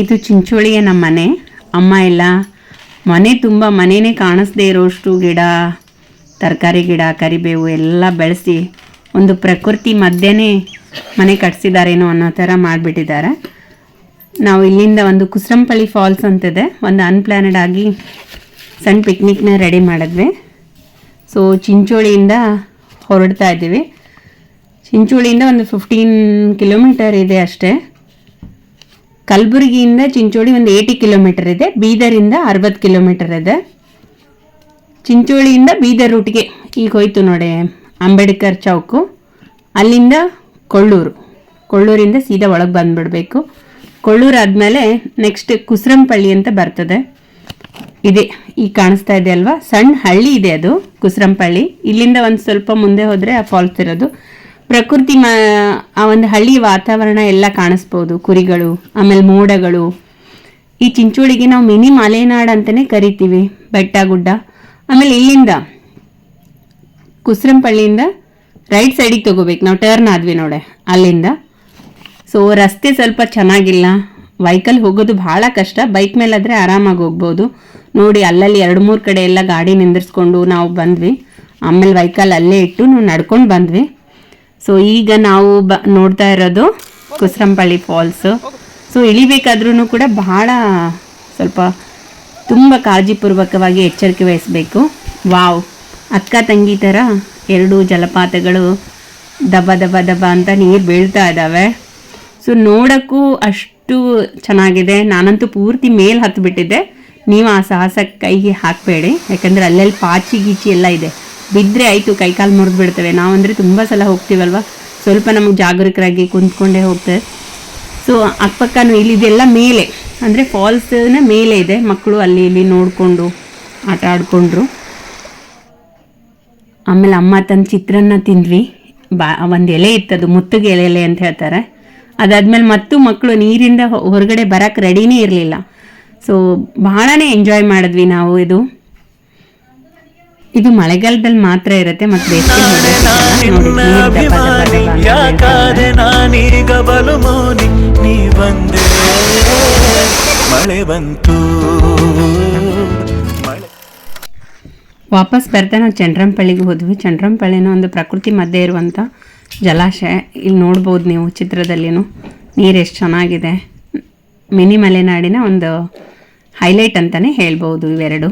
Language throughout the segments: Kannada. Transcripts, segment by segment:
ಇದು ಚಿಂಚೋಳಿಯ ನಮ್ಮ ಮನೆ. ಅಮ್ಮ ಎಲ್ಲ ಮನೆ ತುಂಬ ಮನೆಯೇ ಕಾಣಿಸ್ದೇ ಇರೋಷ್ಟು ಗಿಡ, ತರಕಾರಿ ಗಿಡ, ಕರಿಬೇವು ಎಲ್ಲ ಬೆಳೆಸಿ ಒಂದು ಪ್ರಕೃತಿ ಮಧ್ಯೆನೇ ಮನೆ ಕಟ್ಸಿದಾರೇನೋ ಅನ್ನೋ ಥರ ಮಾಡಿಬಿಟ್ಟಿದ್ದಾರೆ. ನಾವು ಇಲ್ಲಿಂದ ಒಂದು ಕುಸ್ರಂಪಳ್ಳಿ ಫಾಲ್ಸ್ ಅಂತಿದೆ, ಒಂದು ಅನ್ಪ್ಲಾನೆಡ್ ಆಗಿ ಸಣ್ಣ ಪಿಕ್ನಿಕ್ನ ರೆಡಿ ಮಾಡಿದ್ವಿ. ಸೊ ಚಿಂಚೋಳಿಯಿಂದ ಹೊರಡ್ತಾ ಇದ್ದೀವಿ. ಚಿಂಚೋಳಿಯಿಂದ ಒಂದು 15 ಕಿಲೋಮೀಟರ್ ಇದೆ ಅಷ್ಟೇ. ಕಲಬುರಗಿಯಿಂದ ಚಿಂಚೋಳಿ ಒಂದು 80 ಕಿಲೋಮೀಟರ್ ಇದೆ. ಬೀದರಿಂದ 60 ಕಿಲೋಮೀಟರ್ ಇದೆ. ಚಿಂಚೋಳಿಯಿಂದ ಬೀದರ್ ರೂಟ್ಗೆ ಈಗ ಹೋಯ್ತು ನೋಡಿ, ಅಂಬೇಡ್ಕರ್ ಚೌಕು, ಅಲ್ಲಿಂದ ಕೊಳ್ಳೂರಿಂದ ಸೀದಾ ಒಳಗೆ ಬಂದುಬಿಡಬೇಕು. ಕೊಳ್ಳೂರು ಆದಮೇಲೆ ನೆಕ್ಸ್ಟ್ ಕುಸ್ರಂಪಳ್ಳಿ ಅಂತ ಬರ್ತದೆ. ಇದೆ ಈಗ ಕಾಣಿಸ್ತಾ ಇದೆ ಅಲ್ವಾ, ಸಣ್ಣ ಹಳ್ಳಿ ಇದೆ ಅದು ಕುಸ್ರಂಪಳ್ಳಿ. ಇಲ್ಲಿಂದ ಒಂದು ಸ್ವಲ್ಪ ಮುಂದೆ ಹೋದರೆ ಆ ಫಾಲ್ಸ್ ಇರೋದು. ಪ್ರಕೃತಿ ಆ ಒಂದು ಹಳ್ಳಿ ವಾತಾವರಣ ಎಲ್ಲ ಕಾಣಿಸ್ಬೋದು. ಕುರಿಗಳು, ಆಮೇಲೆ ಮೋಡಗಳು. ಈ ಚಿಂಚೋಳಿಗೆ ನಾವು ಮಿನಿ ಮಲೆನಾಡು ಅಂತಲೇ ಕರಿತೀವಿ, ಬೆಟ್ಟ ಗುಡ್ಡ. ಆಮೇಲೆ ಇಲ್ಲಿಂದ ಕುಸ್ರಂಪಳ್ಳಿಯಿಂದ ರೈಟ್ ಸೈಡಿಗೆ ತಗೋಬೇಕು ನಾವು, ಟರ್ನ್ ಆದ್ವಿ ನೋಡಿ ಅಲ್ಲಿಂದ. ಸೊ ರಸ್ತೆ ಸ್ವಲ್ಪ ಚೆನ್ನಾಗಿಲ್ಲ, ವೆಹಿಕಲ್ ಹೋಗೋದು ಭಾಳ ಕಷ್ಟ. ಬೈಕ್ ಮೇಲಾದರೆ ಆರಾಮಾಗಿ ಹೋಗ್ಬೋದು ನೋಡಿ. ಅಲ್ಲಲ್ಲಿ 2-3 ಕಡೆ ಎಲ್ಲ ಗಾಡಿ ನಿಂದಿರಿಸ್ಕೊಂಡು ನಾವು ಬಂದ್ವಿ. ಆಮೇಲೆ ವೆಹಿಕಲ್ ಅಲ್ಲೇ ಇಟ್ಟು ನಾವು ನಡ್ಕೊಂಡು ಬಂದ್ವಿ. ಸೊ ಈಗ ನಾವು ನೋಡ್ತಾ ಇರೋದು ಕುಸ್ರಂಪಳ್ಳಿ ಫಾಲ್ಸು. ಸೊ ಇಳಿಬೇಕಾದ್ರೂ ಕೂಡ ಭಾಳ ಸ್ವಲ್ಪ ತುಂಬ ಕಾಳಜಿಪೂರ್ವಕವಾಗಿ ಎಚ್ಚರಿಕೆ ವಹಿಸಬೇಕು. ವಾವ್, ಅಕ್ಕ ತಂಗಿ ಥರ 2 ಜಲಪಾತಗಳು ದಬ ದಬ ದಬ ಅಂತ ನೀರು ಬೀಳ್ತಾ ಇದ್ದಾವೆ. ಸೊ ನೋಡೋಕ್ಕೂ ಅಷ್ಟು ಚೆನ್ನಾಗಿದೆ. ನಾನಂತೂ ಪೂರ್ತಿ ಮೇಲೆ ಹತ್ತಿಬಿಟ್ಟಿದ್ದೆ. ನೀವು ಆ ಸಾಹಸಕ್ಕೆ ಕೈಗೆ ಹಾಕಬೇಡಿ, ಯಾಕಂದರೆ ಅಲ್ಲೆಲ್ಲಿ ಪಾಚಿ ಗೀಚಿ ಎಲ್ಲ ಇದೆ. ಬಿದ್ದರೆ ಆಯಿತು, ಕೈಕಾಲು ಮುರಿದು ಬಿಡ್ತವೆ. ನಾವಂದರೆ ತುಂಬ ಸಲ ಹೋಗ್ತೀವಲ್ವ, ಸ್ವಲ್ಪ ನಮಗೆ ಜಾಗರೂಕರಾಗಿ ಕುಂತ್ಕೊಂಡೇ ಹೋಗ್ತೇವೆ. ಸೊ ಅಕ್ಕಪಕ್ಕನೂ ಇಲ್ಲಿದೆಲ್ಲ ಮೇಲೆ, ಅಂದರೆ ಫಾಲ್ಸ್ನ ಮೇಲೆ ಇದೆ. ಮಕ್ಕಳು ಅಲ್ಲಿ ಇಲ್ಲಿ ನೋಡಿಕೊಂಡು ಆಟ ಆಡಿಕೊಂಡ್ರು. ಆಮೇಲೆ ಅಮ್ಮ ತನ್ನ ಚಿತ್ರಾನ್ನ ತಿಂದ್ವಿ. ಒಂದು ಎಲೆ ಇತ್ತದು, ಮುತ್ತಿಗೆ ಎಲೆ ಅಂತ ಹೇಳ್ತಾರೆ. ಅದಾದ್ಮೇಲೆ ಮತ್ತು ಮಕ್ಕಳು ನೀರಿಂದ ಹೊರಗಡೆ ಬರೋಕ್ಕೆ ರೆಡಿನೇ ಇರಲಿಲ್ಲ. ಸೊ ಬಹಳನೇ ಎಂಜಾಯ್ ಮಾಡಿದ್ವಿ ನಾವು. ಇದು ಮಳೆಗಾಲದಲ್ಲಿ ಮಾತ್ರ ಇರುತ್ತೆ, ಮತ್ತೆ ವಾಪಸ್ ಬರ್ತಾ ನಾವು ಚಂದ್ರಂಪಳ್ಳಿಗೆ ಹೋದ್ವಿ. ಚಂದ್ರಂಪಳ್ಳಿನ ಒಂದು ಪ್ರಕೃತಿ ಮಧ್ಯೆ ಇರುವಂಥ ಜಲಾಶಯ. ಇಲ್ಲಿ ನೋಡ್ಬೋದು ನೀವು ಚಿತ್ರದಲ್ಲಿನೂ ನೀರು ಎಷ್ಟು ಚೆನ್ನಾಗಿದೆ. ಮಿನಿ ಮಲೆನಾಡಿನ ಒಂದು ಹೈಲೈಟ್ ಅಂತಲೇ ಹೇಳ್ಬೋದು ಇವೆರಡು.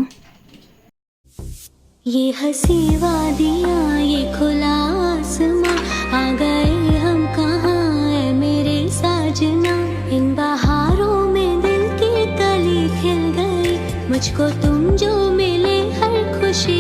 ये हसी वादियाँ ये खुला आसमां, आ गए हम कहाँ है मेरे साजना। इन बहारों में दिल की कली खिल गई, मुझको तुम जो मिले हर खुशी